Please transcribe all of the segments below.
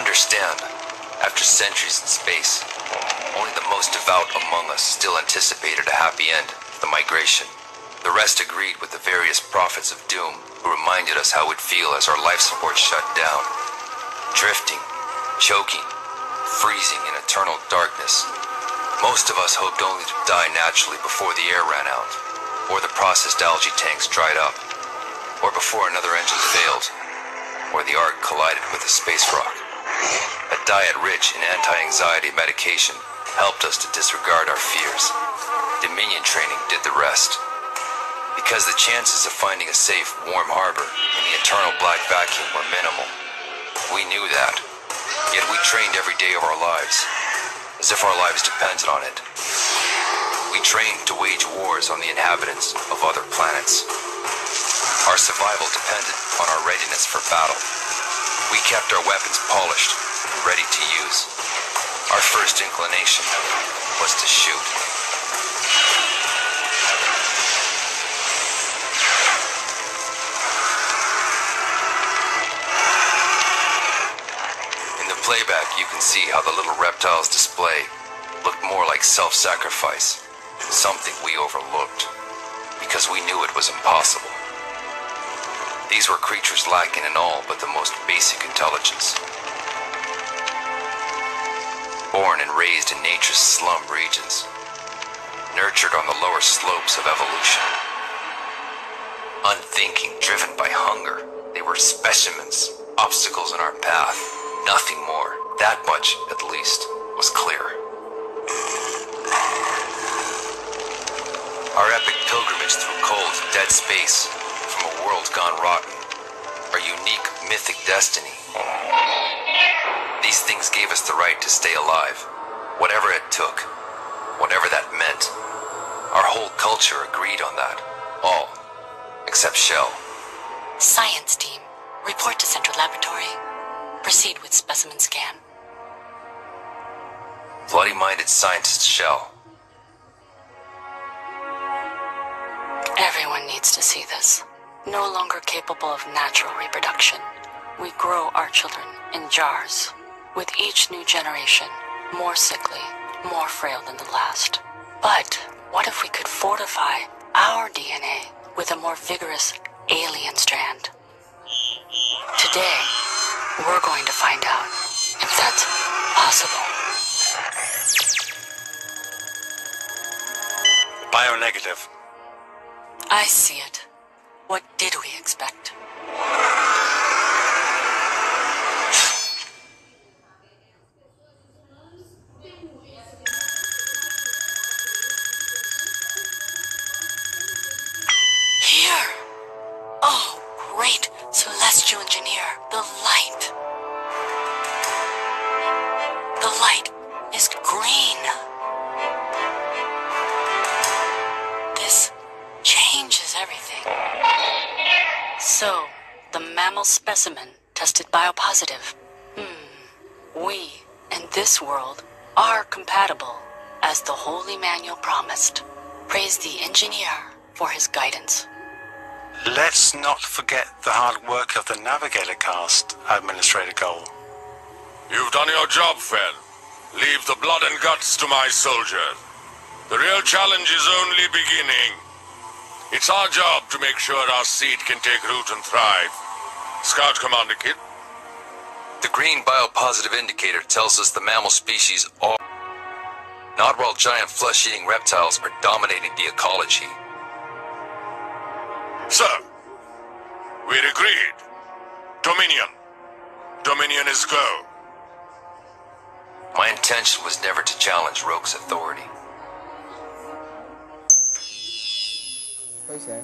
Understand, after centuries in space, only the most devout among us still anticipated a happy end to the migration. The rest agreed with the various prophets of doom who reminded us how we'd feel as our life support shut down. Drifting, choking, freezing in eternal darkness. Most of us hoped only to die naturally before the air ran out, or the processed algae tanks dried up, or before another engine failed, or the Ark collided with a space rock. A diet rich in anti-anxiety medication helped us to disregard our fears. Dominion training did the rest. Because the chances of finding a safe, warm harbor in the eternal black vacuum were minimal. We knew that, yet we trained every day of our lives, as if our lives depended on it. We trained to wage wars on the inhabitants of other planets. Our survival depended on our readiness for battle. We kept our weapons polished and ready to use. Our first inclination was to shoot. In the playback, you can see how the little reptiles display looked more like self-sacrifice, something we overlooked, because we knew it was impossible. These were creatures lacking in all but the most basic intelligence. Born and raised in nature's slum regions, nurtured on the lower slopes of evolution. Unthinking, driven by hunger, they were specimens, obstacles in our path, nothing more. That much, at least, was clear. Our epic pilgrimage through cold, dead space, from a world gone rotten, our unique, mythic destiny. These things gave us the right to stay alive, whatever it took, whatever that meant. Our whole culture agreed on that, all, except Shell. Science team, report to Central Laboratory. Proceed with specimen scan. Bloody-minded scientist Shell. Everyone needs to see this. No longer capable of natural reproduction, we grow our children in jars. With each new generation, more sickly, more frail than the last. But what if we could fortify our DNA with a more vigorous alien strand? Today, we're going to find out if that's possible. Bionegative. I see it. What did we expect? Here! Oh, great! Celestial engineer, the light. The light is green. This changes everything. So, the mammal specimen tested biopositive. We, in this world, are compatible, as the Holy Manual promised. Praise the engineer for his guidance. Let's not forget the hard work of the Navigator cast, Administrator Cole. You've done your job, Fed. Leave the blood and guts to my soldiers. The real challenge is only beginning. It's our job to make sure our seed can take root and thrive. Scout Commander Kid. The green biopositive indicator tells us the mammal species are not while giant flesh-eating reptiles are dominating the ecology. Sir, we're agreed. Dominion. Dominion is go. My intention was never to challenge Rogue's authority. Pois é.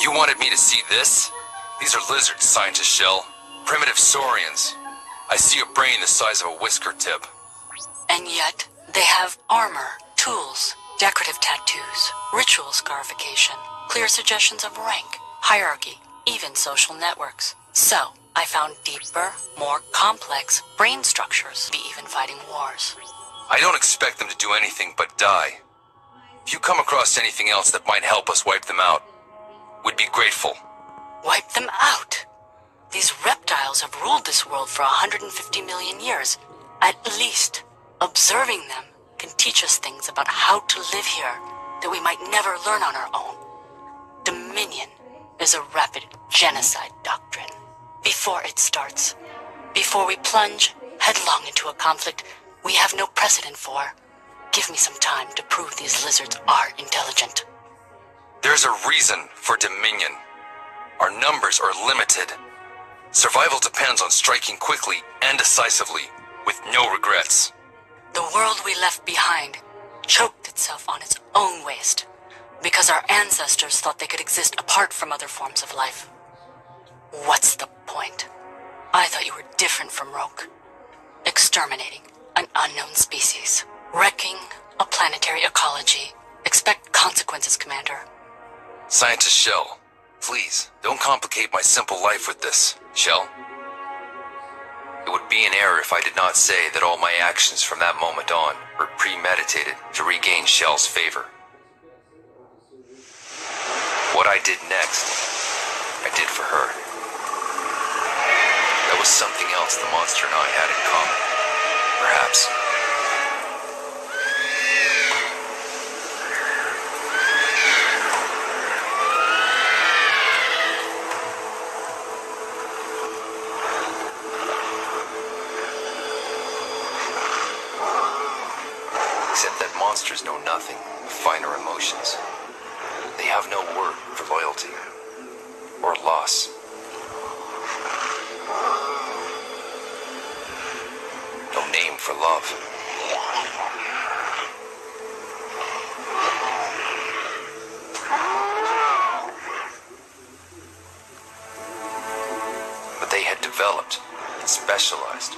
You wanted me to see this? These are lizards, Scientist Shell. Primitive saurians. I see a brain the size of a whisker tip. And yet, they have armor, tools, decorative tattoos, ritual scarification, clear suggestions of rank, hierarchy, even social networks. So, I found deeper, more complex brain structures, be even fighting wars. I don't expect them to do anything but die. If you come across anything else that might help us wipe them out, we'd be grateful. Wipe them out? These reptiles have ruled this world for 150 million years. At least, observing them can teach us things about how to live here that we might never learn on our own. Dominion is a rapid genocide doctrine. Before it starts, before we plunge headlong into a conflict we have no precedent for, give me some time to prove these lizards are intelligent. There's a reason for Dominion. Our numbers are limited. Survival depends on striking quickly and decisively, with no regrets. The world we left behind choked itself on its own waste because our ancestors thought they could exist apart from other forms of life. What's the point? I thought you were different from Roke. Exterminating an unknown species. Wrecking a planetary ecology. Expect consequences, Commander. Scientist Shell, please, don't complicate my simple life with this, Shell. It would be an error if I did not say that all my actions from that moment on were premeditated to regain Shell's favor. What I did next, I did for her. That was something else the monster and I had in common. Perhaps. Except that monsters know nothing of finer emotions. They have no word for loyalty or loss. No name for love. But they had developed and specialized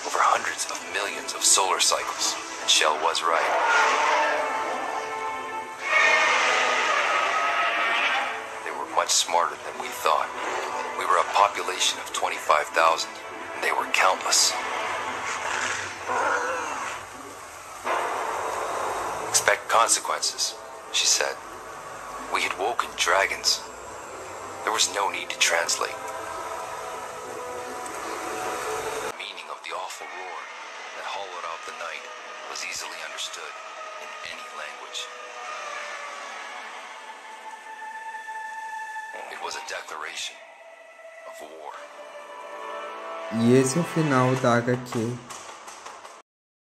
over hundreds of millions of solar cycles, and Shell was right. They were much smarter than we thought. We were a population of 25,000, and they were countless. Expect consequences, she said. We had woken dragons. There was no need to translate. The meaning of the awful roar that hollowed out the night was easily understood in any language. It was a declaration of war. E esse é o final da HQ.